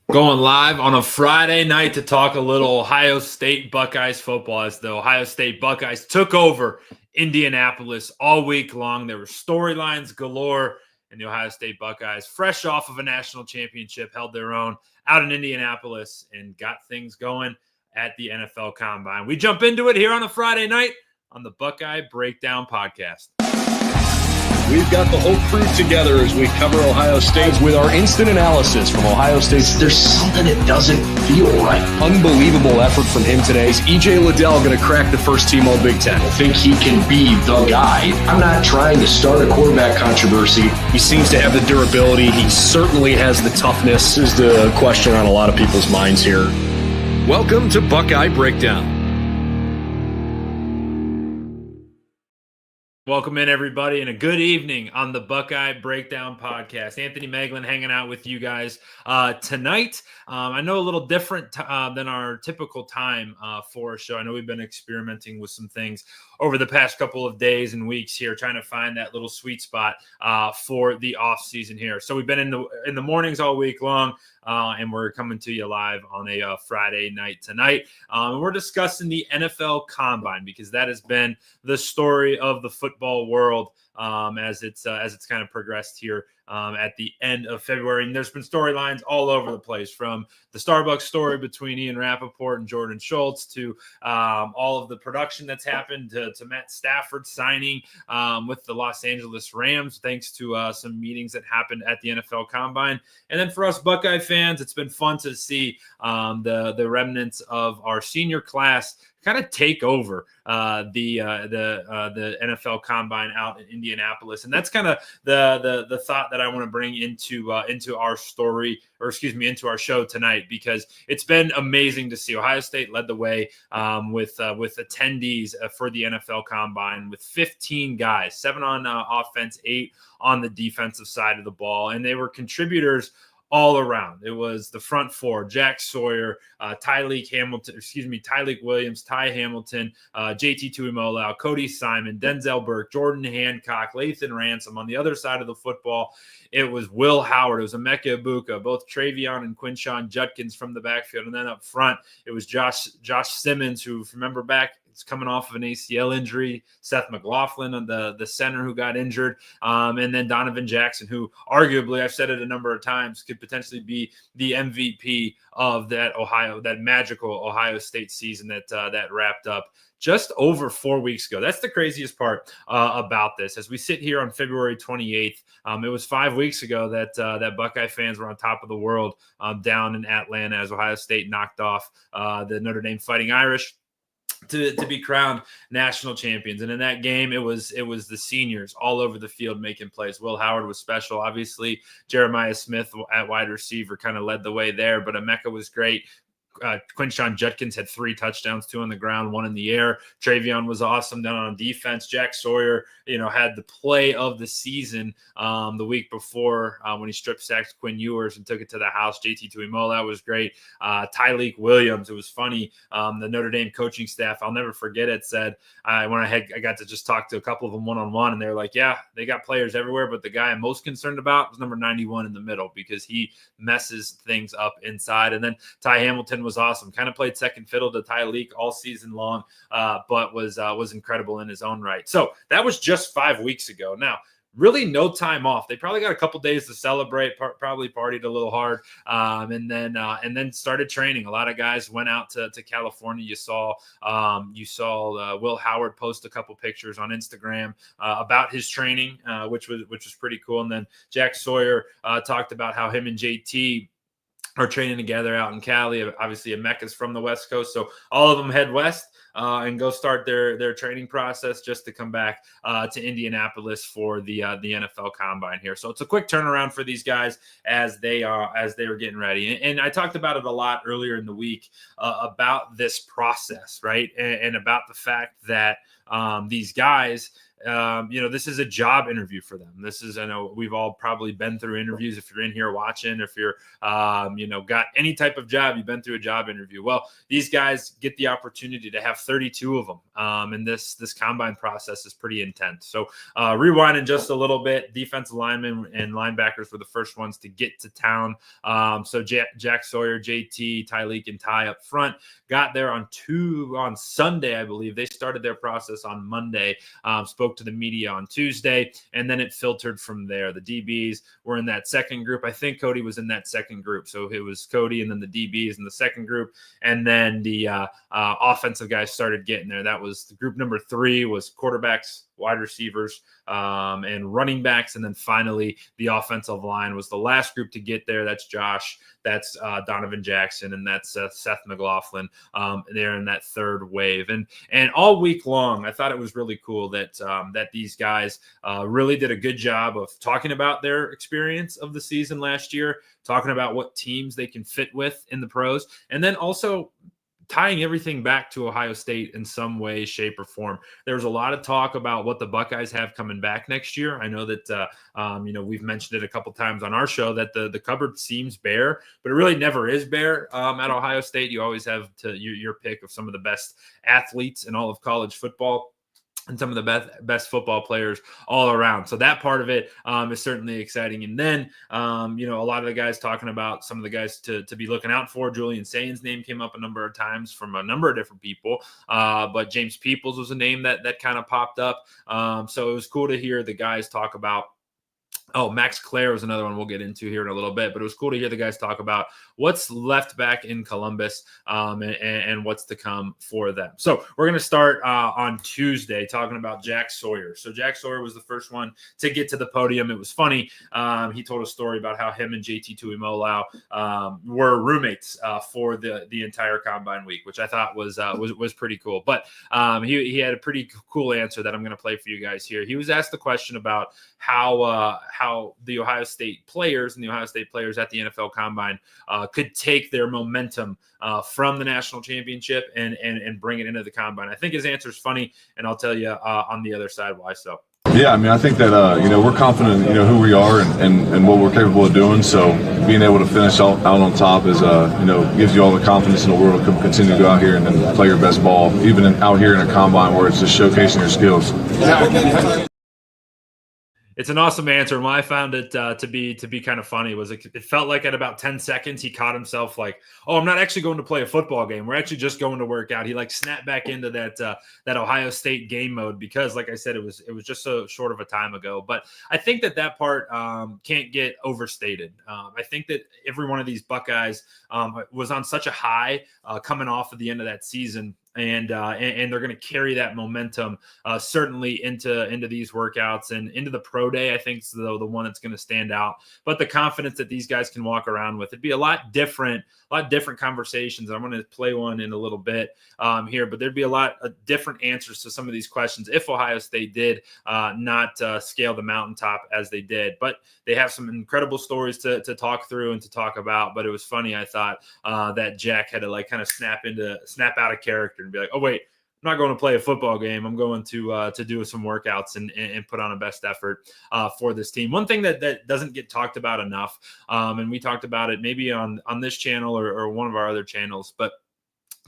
Going live on a Friday night to talk a little Ohio State Buckeyes football as the Ohio State Buckeyes took over Indianapolis all week long. There were storylines galore, and the Ohio State Buckeyes, fresh off of a national championship, held their own out in Indianapolis and got things going at the NFL Combine. We jump into it here on a Friday night on the Buckeye Breakdown Podcast. We've got the whole crew together as we cover Ohio State with our instant analysis from Ohio State. There's something that doesn't feel right. Unbelievable effort from him today. Is E.J. Liddell going to crack the first team All Big Ten? I think he can be the guy. I'm not trying to start a quarterback controversy. He seems to have the durability. He certainly has the toughness. This is the question on a lot of people's minds here. Welcome to Buckeye Breakdown. Welcome in, everybody, and a good evening on the Buckeye Breakdown Podcast. Anthony Moeglin hanging out with you guys tonight. I know a little different than our typical time for a show. I know we've been experimenting with some things over the past couple of days and weeks here, trying to find that little sweet spot for the off season here. So we've been in the mornings all week long, and we're coming to you live on a Friday night tonight. And we're discussing the NFL Combine because that has been the story of the football world as it's kind of progressed here at the end of February. And there's been storylines all over the place, from the Starbucks story between Ian Rappaport and Jordan Schultz to all of the production that's happened to Matt Stafford signing with the Los Angeles Rams, thanks to some meetings that happened at the NFL Combine. And then for us Buckeye fans, it's been fun to see the remnants of our senior class kind of take over the NFL Combine out in Indianapolis, and that's kind of the thought that I want to bring into our story, or into our show tonight, because it's been amazing to see. Ohio State led the way with attendees for the NFL Combine with 15 guys, 7 on offense, 8 on the defensive side of the ball, and they were contributors all around. It was the front four: Jack Sawyer, Tyleik Williams, Ty Hamilton, JT Tuimoloau, Cody Simon, Denzel Burke, Jordan Hancock, Lathan Ransom. On the other side of the football, it was Will Howard. It was Emeka Egbuka, both Travion and Quinshon Judkins from the backfield. And then up front, it was Josh Simmons, who, if you remember back, is coming off of an ACL injury. Seth McLaughlin, the center, who got injured. And then Donovan Jackson, who arguably, I've said it a number of times, could potentially be the MVP of that magical Ohio State season that wrapped up just over 4 weeks ago. That's the craziest part about this. As we sit here on February 28th, it was 5 weeks ago that Buckeye fans were on top of the world down in Atlanta as Ohio State knocked off the Notre Dame Fighting Irish to be crowned national champions. And in that game, it was the seniors all over the field making plays. Will Howard was special. Obviously, Jeremiah Smith at wide receiver kind of led the way there, but Emeka was great. Quinshon Judkins had 3 touchdowns, 2 on the ground, 1 in the air. Travion was awesome down on defense. Jack Sawyer, had the play of the season the week before when he strip sacked Quinn Ewers and took it to the house. JT Tuimoloau was great. Tyleik Williams, it was funny. The Notre Dame coaching staff, I'll never forget it, said I got to just talk to a couple of them one-on-one, and they were like, yeah, they got players everywhere, but the guy I'm most concerned about was number 91 in the middle, because he messes things up inside. And then Ty Hamilton was awesome. Kind of played second fiddle to Tyleik all season long, but was incredible in his own right. So that was just 5 weeks ago. Now, really no time off. They probably got a couple days to celebrate, probably partied a little hard, and then started training. A lot of guys went out to California. You saw Will Howard post a couple pictures on Instagram about his training, which was pretty cool. And then Jack Sawyer talked about how him and JT are training together out in Cali. Obviously, Emeka's from the West Coast, so all of them head west and go start their training process just to come back to Indianapolis for the NFL Combine here. So it's a quick turnaround for these guys as they were getting ready. And I talked about it a lot earlier in the week about this process, right? And about the fact that these guys this is a job interview for them. I know we've all probably been through interviews. If you're in here watching, if you're, got any type of job, you've been through a job interview. Well, these guys get the opportunity to have 32 of them. And this combine process is pretty intense. So rewinding just a little bit, defensive linemen and linebackers were the first ones to get to town. So Jack Sawyer, JT, Tyleek, and Ty up front got there on Sunday, I believe. They started their process on Monday, spoke to the media on Tuesday, and then it filtered from there. The DBs were in that second group. I think Cody was in that second group. So it was Cody and then the DBs in the second group. And then the offensive guys started getting there. That was the group number 3 was quarterbacks, wide receivers, and running backs. And then finally, the offensive line was the last group to get there. That's Josh, that's Donovan Jackson, and that's Seth McLaughlin. They're in that third wave. And all week long, I thought it was really cool that these guys really did a good job of talking about their experience of the season last year, talking about what teams they can fit with in the pros, and then also tying everything back to Ohio State in some way, shape, or form. There's a lot of talk about what the Buckeyes have coming back next year. I know that, we've mentioned it a couple times on our show that the cupboard seems bare, but it really never is bare at Ohio State. You always have your pick of some of the best athletes in all of college football and some of the best football players all around. So that part of it is certainly exciting. And then, a lot of the guys talking about some of the guys to be looking out for. Julian Sain's name came up a number of times from a number of different people, but James Peoples was a name that kind of popped up. So it was cool to hear the guys talk about. Oh, Max Clare was another one we'll get into here in a little bit, but it was cool to hear the guys talk about what's left back in Columbus and what's to come for them. So we're going to start on Tuesday talking about Jack Sawyer. So Jack Sawyer was the first one to get to the podium. It was funny. He told a story about how him and JT Tuimoloau were roommates for the entire combine week, which I thought was pretty cool. But he had a pretty cool answer that I'm going to play for you guys here. He was asked the question about how the Ohio State players and the Ohio State players at the NFL Combine could take their momentum from the national championship and bring it into the Combine. I think his answer is funny, and I'll tell you on the other side why so. Yeah, I mean, I think that, we're confident, who we are and what we're capable of doing. So being able to finish out on top is, gives you all the confidence in the world to continue to go out here and then play your best ball, even out here in a combine where it's just showcasing your skills. It's an awesome answer. And why I found it to be kind of funny was it felt like at about 10 seconds, he caught himself like, oh, I'm not actually going to play a football game. We're actually just going to work out. He snapped back into that Ohio State game mode because, like I said, it was just so short of a time ago. But I think that part can't get overstated. I think that every one of these Buckeyes was on such a high coming off of the end of that season. And they're going to carry that momentum certainly into these workouts and into the pro day. I think is the one that's going to stand out. But the confidence that these guys can walk around with, it'd be a lot different conversations. I'm going to play one in a little bit here, but there'd be a lot of different answers to some of these questions if Ohio State did not scale the mountaintop as they did. But they have some incredible stories to talk through and to talk about. But it was funny, I thought, that Jack had to kind of snap out of character and be like, oh, wait, I'm not going to play a football game. I'm going to do some workouts and put on a best effort for this team. One thing that doesn't get talked about enough, and we talked about it maybe on this channel or one of our other channels, but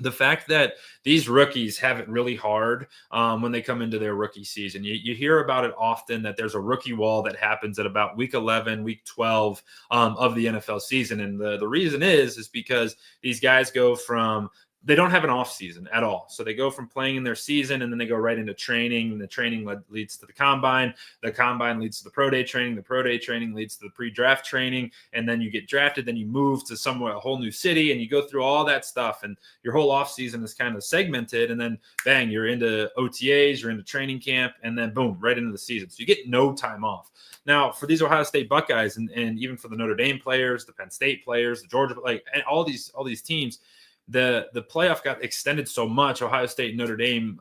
the fact that these rookies have it really hard when they come into their rookie season. You hear about it often that there's a rookie wall that happens at about week 11, week 12 of the NFL season. And the reason is because these guys go from they don't have an off season at all. So they go from playing in their season and then they go right into training. And the training leads to the combine. The combine leads to the pro day training. The pro day training leads to the pre-draft training. And then you get drafted. Then you move to somewhere, a whole new city, and you go through all that stuff. And your whole off season is kind of segmented. And then bang, you're into OTAs, you're into training camp, and then boom, right into the season. So you get no time off. Now, for these Ohio State Buckeyes and even for the Notre Dame players, the Penn State players, the Georgia, and all these teams, the playoff got extended so much, Ohio State and Notre Dame,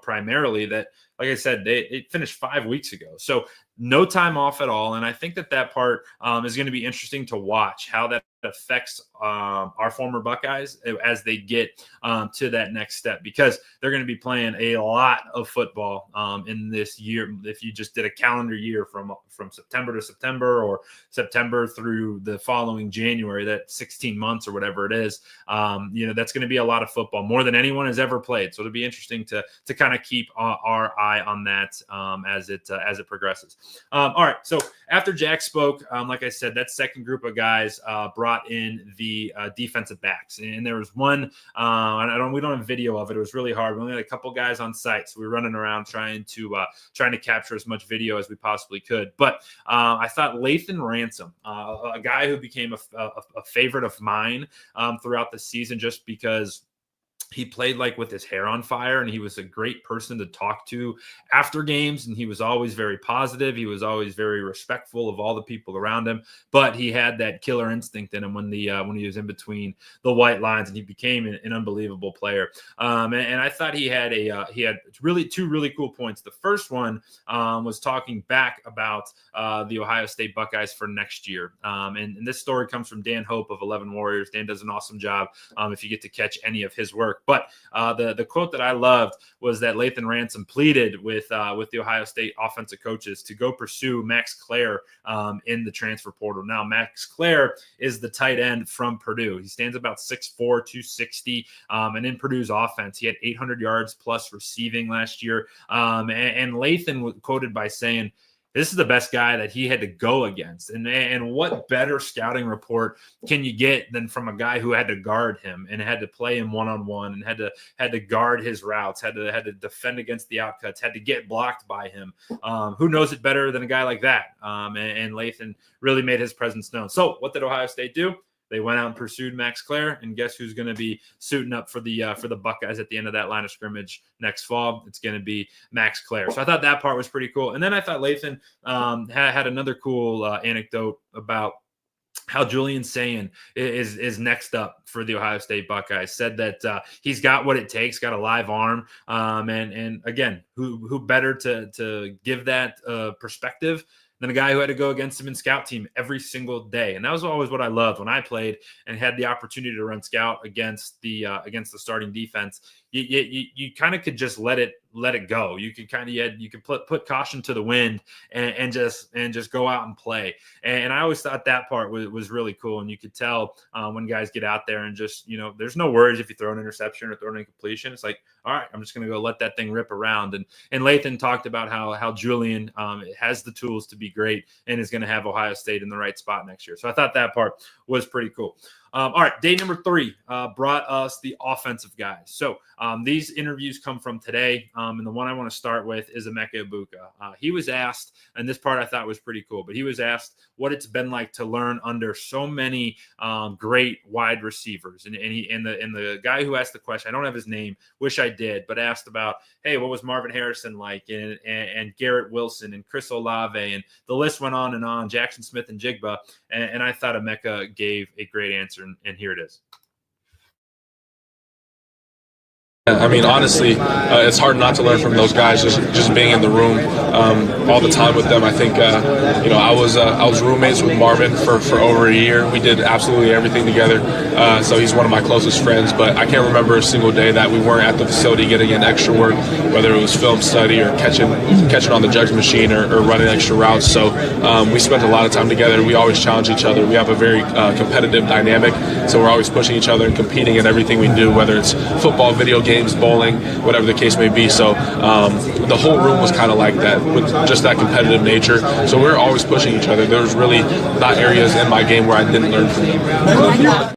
primarily, that, like I said, they finished 5 weeks ago. So no time off at all. And I think that part is going to be interesting to watch how that affects our former Buckeyes as they get to that next step, because they're going to be playing a lot of football in this year. If you just did a calendar year from September to September, or September through the following January, that 16 months or whatever it is, that's going to be a lot of football, more than anyone has ever played. So it'll be interesting to kind of keep our eye on that as it progresses. All right. So after Jack spoke, like I said, that second group of guys brought in the defensive backs, and there was one. We don't have video of it. It was really hard. We only had a couple guys on site, so we were running around trying to capture as much video as we possibly could. But I thought Lathan Ransom, a guy who became a favorite of mine throughout the season, just because he played like with his hair on fire, and he was a great person to talk to after games. And he was always very positive. He was always very respectful of all the people around him, but he had that killer instinct in him when he was in between the white lines, and he became an unbelievable player. And I thought he had really two really cool points. The first one was talking back about the Ohio State Buckeyes for next year. And this story comes from Dan Hope of 11 Warriors. Dan does an awesome job if you get to catch any of his work. But the quote that I loved was that Lathan Ransom pleaded with the Ohio State offensive coaches to go pursue Max Clare in the transfer portal. Now, Max Clare is the tight end from Purdue. He stands about 6'4", 260, and in Purdue's offense, he had 800 yards plus receiving last year. And Lathan was quoted by saying, this is the best guy that he had to go against. And what better scouting report can you get than from a guy who had to guard him and had to play him one-on-one and had to guard his routes, had to defend against the outcuts, had to get blocked by him. Who knows it better than a guy like that? And Lathan really made his presence known. So what did Ohio State do? They went out and pursued Max Clare, and guess who's going to be suiting up for the Buckeyes at the end of that line of scrimmage next fall? It's going to be Max Clare. So I thought that part was pretty cool. And then I thought Lathan had another cool anecdote about how Julian Sayin is next up for the Ohio State Buckeyes. Said that he's got what it takes, got a live arm, and again, who better to give that perspective than a guy who had to go against him in scout team every single day. And that was always what I loved when I played and had the opportunity to run scout against the starting defense. You kind of could just let it go. You could put caution to the wind and just go out and play. And I always thought that part was really cool. And you could tell when guys get out there and just, there's no worries if you throw an interception or throw an incompletion. It's like, all right, I'm just going to go let that thing rip around. And Lathan talked about how Julian has the tools to be great and is going to have Ohio State in the right spot next year. So I thought that part was pretty cool. All right, day number 3 brought us the offensive guys. So these interviews come from today, and the one I want to start with is Emeka Egbuka. He was asked, and this part I thought was pretty cool, but he was asked what it's been like to learn under so many great wide receivers. And the guy who asked the question, I don't have his name, wish I did, but asked about, hey, what was Marvin Harrison like, and Garrett Wilson and Chris Olave, and the list went on, Jackson Smith and Jigba, and I thought Emeka gave a great answer. And here it is. I mean, honestly, it's hard not to learn from those guys. Just being in the room all the time with them. I think I was roommates with Marvin for over a year. We did absolutely everything together. So he's one of my closest friends. But I can't remember a single day that we weren't at the facility getting in extra work, whether it was film study or catching on the jugs machine or running extra routes. So we spent a lot of time together. We always challenge each other. We have a very competitive dynamic. So we're always pushing each other and competing in everything we do, whether it's football, video games, bowling, whatever the case may be. So the whole room was kind of like that, with just that competitive nature. So we were always pushing each other. There was really not areas in my game where I didn't learn from them.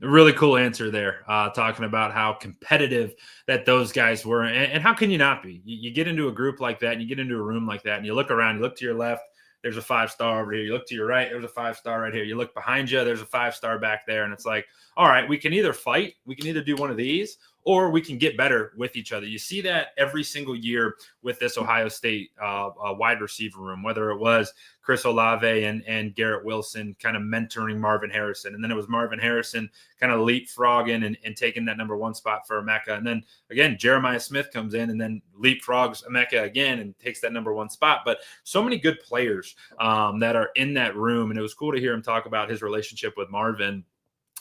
A really cool answer there, talking about how competitive that those guys were. And how can you not be? You get into a group like that, and you get into a room like that, and you look around, you look to your left, there's a 5-star over here. You look to your right, there's a 5-star right here. You look behind you, there's a 5-star back there. And it's like, all right, we can either fight, we can either do one of these, or we can get better with each other. You see that every single year with this Ohio State wide receiver room, whether it was Chris Olave and Garrett Wilson kind of mentoring Marvin Harrison. And then it was Marvin Harrison kind of leapfrogging and taking that number 1 spot for Emeka. And then again, Jeremiah Smith comes in and then leapfrogs Emeka again and takes that number 1 spot. But so many good players that are in that room. And it was cool to hear him talk about his relationship with Marvin,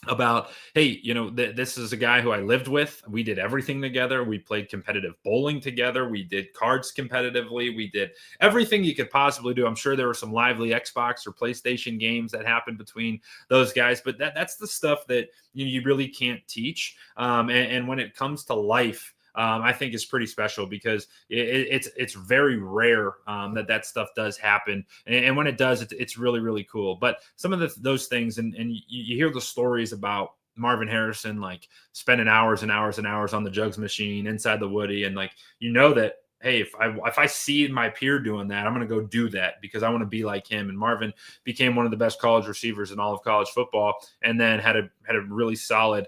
about, hey, this is a guy who I lived with. We did everything together. We played competitive bowling together. We did cards competitively. We did everything you could possibly do. I'm sure there were some lively Xbox or PlayStation games that happened between those guys, but that's the stuff that you really can't teach. And when it comes to life, I think is pretty special, because it's very rare that stuff does happen. And when it does, it's really, really cool. But some of those things, and you hear the stories about Marvin Harrison, like spending hours and hours and hours on the jugs machine inside the Woody. And like, that, hey, if I see my peer doing that, I'm going to go do that because I want to be like him. And Marvin became one of the best college receivers in all of college football, and then had a really solid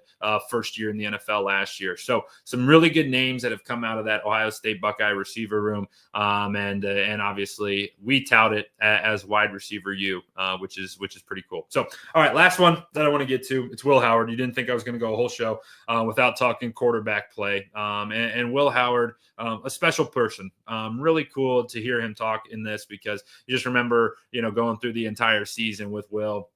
first year in the NFL last year. So some really good names that have come out of that Ohio State Buckeye receiver room. And obviously we tout it as wide receiver U, which is pretty cool. So, all right, last one that I want to get to, it's Will Howard. You didn't think I was going to go a whole show without talking quarterback play. And Will Howard, a special person. Really cool to hear him talk in this, because you just remember, going through the entire season with Will,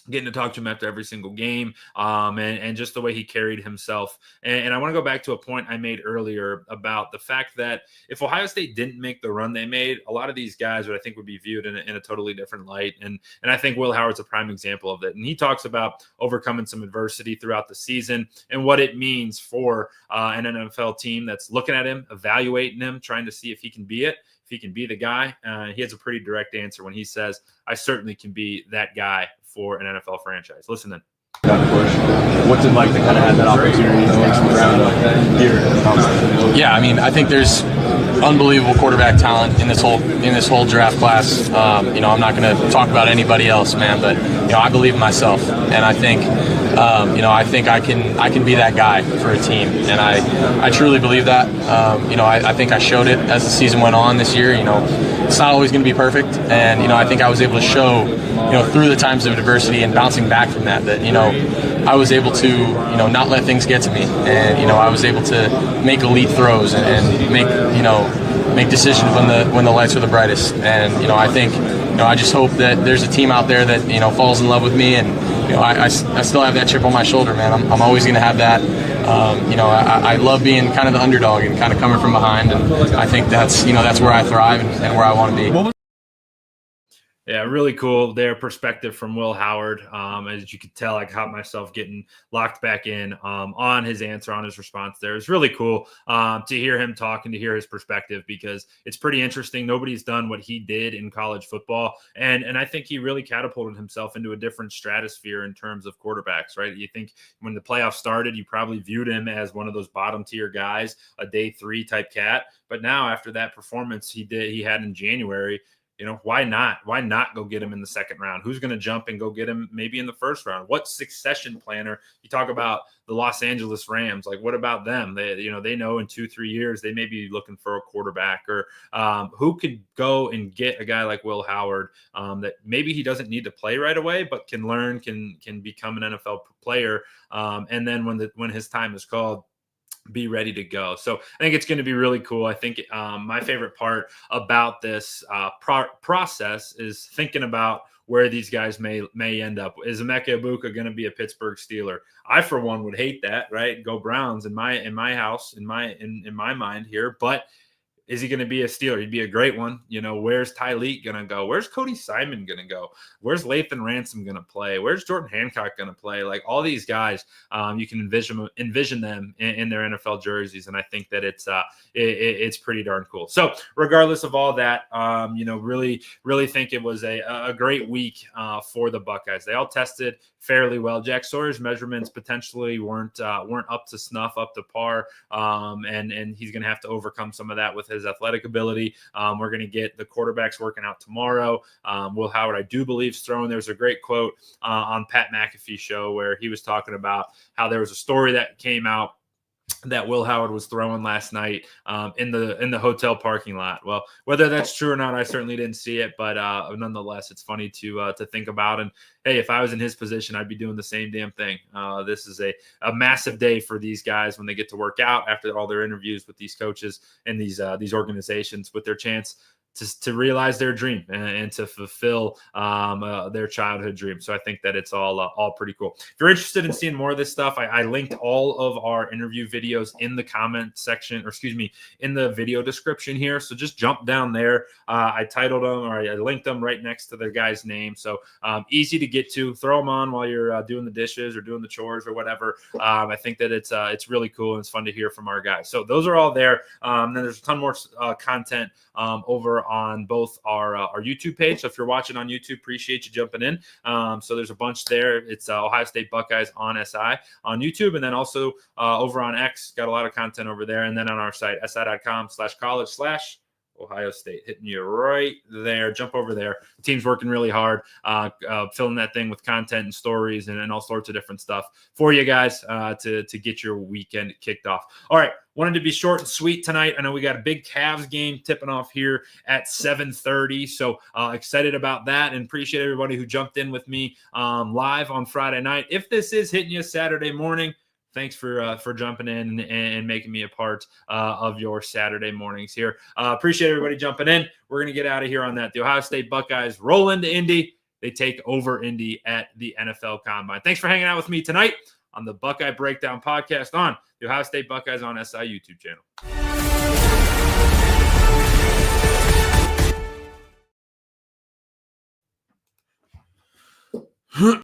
getting to talk to him after every single game, and just the way he carried himself. And I want to go back to a point I made earlier about the fact that if Ohio State didn't make the run they made, a lot of these guys would be viewed in a totally different light. And I think Will Howard's a prime example of it. And he talks about overcoming some adversity throughout the season and what it means for an NFL team that's looking at him, evaluating him, trying to see if he can be it. He can be the guy. He has a pretty direct answer when he says, I certainly can be that guy for an NFL franchise. Listen in. What's it like to kind of have that opportunity to round up here? Yeah, I think there's unbelievable quarterback talent in this whole draft class. I'm not going to talk about anybody else, man, but I believe in myself, and I think I can be that guy for a team, and I truly believe that. I think I showed it as the season went on this year. It's not always going to be perfect, and I think I was able to show, through the times of adversity and bouncing back from that, I was able to, not let things get to me, and I was able to make elite throws and make decisions when the lights are the brightest. And I think I just hope that there's a team out there that falls in love with me, and I still have that chip on my shoulder, man. I'm always going to have that. I love being kind of the underdog and kind of coming from behind, and I think that's where I thrive and where I want to be. Yeah, really cool. Their perspective from Will Howard. As you could tell, I caught myself getting locked back in on his answer, on his response there. It's really cool to hear him talk and to hear his perspective, because it's pretty interesting. Nobody's done what he did in college football. And I think he really catapulted himself into a different stratosphere in terms of quarterbacks, right? You think when the playoffs started, you probably viewed him as one of those bottom tier guys, a day 3 type cat. But now after that performance he had in January, why not? Why not go get him in the second round? Who's going to jump and go get him maybe in the first round? What succession planner? You talk about the Los Angeles Rams. Like, what about them? They know in 2-3 years they may be looking for a quarterback, or who could go and get a guy like Will Howard that maybe he doesn't need to play right away, but can learn, can become an NFL player, and then when his time is called, be ready to go. So I think it's going to be really cool. I think my favorite part about this process is thinking about where these guys may end up. Is Emeka Egbuka going to be a Pittsburgh Steeler? I, for one, would hate that, right? Go Browns in my house, in my mind here. But is he going to be a Steeler? He'd be a great one. Where's Tyleek going to go? Where's Cody Simon going to go? Where's Lathan Ransom going to play? Where's Jordan Hancock going to play? Like, all these guys, you can envision them in their NFL jerseys, and I think that it's pretty darn cool. So regardless of all that, really, really think it was a great week for the Buckeyes. They all tested fairly well. Jack Sawyer's measurements potentially weren't up to snuff, up to par, and he's going to have to overcome some of that with his athletic ability. We're going to get the quarterbacks working out tomorrow. Will Howard, I do believe, is throwing. There's a great quote on Pat McAfee's show where he was talking about how there was a story that came out that Will Howard was throwing last night in the hotel parking lot. Well, whether that's true or not, I certainly didn't see it, but nonetheless, it's funny to think about. And hey, if I was in his position, I'd be doing the same damn thing. This is a massive day for these guys when they get to work out after all their interviews with these coaches and these organizations, with their chance to realize their dream and to fulfill their childhood dream. So I think that it's all pretty cool. If you're interested in seeing more of this stuff, I linked all of our interview videos in the comment section, in the video description here. So just jump down there. I titled them, or I linked them right next to their guy's name. So easy to get to. Throw them on while you're doing the dishes or doing the chores or whatever. I think that it's really cool and it's fun to hear from our guys. So those are all there. Then there's a ton more content over on both our YouTube page. So if you're watching on YouTube, appreciate you jumping in. So there's a bunch there. It's Ohio State Buckeyes on SI on YouTube, and then also over on X, got a lot of content over there. And then on our site, si.com/college/Ohio State, hitting you right there. Jump over there. The team's working really hard, filling that thing with content and stories and all sorts of different stuff for you guys to get your weekend kicked off. All right. Wanted to be short and sweet tonight. I know we got a big Cavs game tipping off here at 7:30. So excited about that, and appreciate everybody who jumped in with me live on Friday night. If this is hitting you Saturday morning, thanks for jumping in and making me a part of your Saturday mornings here. Appreciate everybody jumping in. We're going to get out of here on that. The Ohio State Buckeyes roll into Indy. They take over Indy at the NFL Combine. Thanks for hanging out with me tonight on the Buckeye Breakdown podcast on the Ohio State Buckeyes on SI YouTube channel.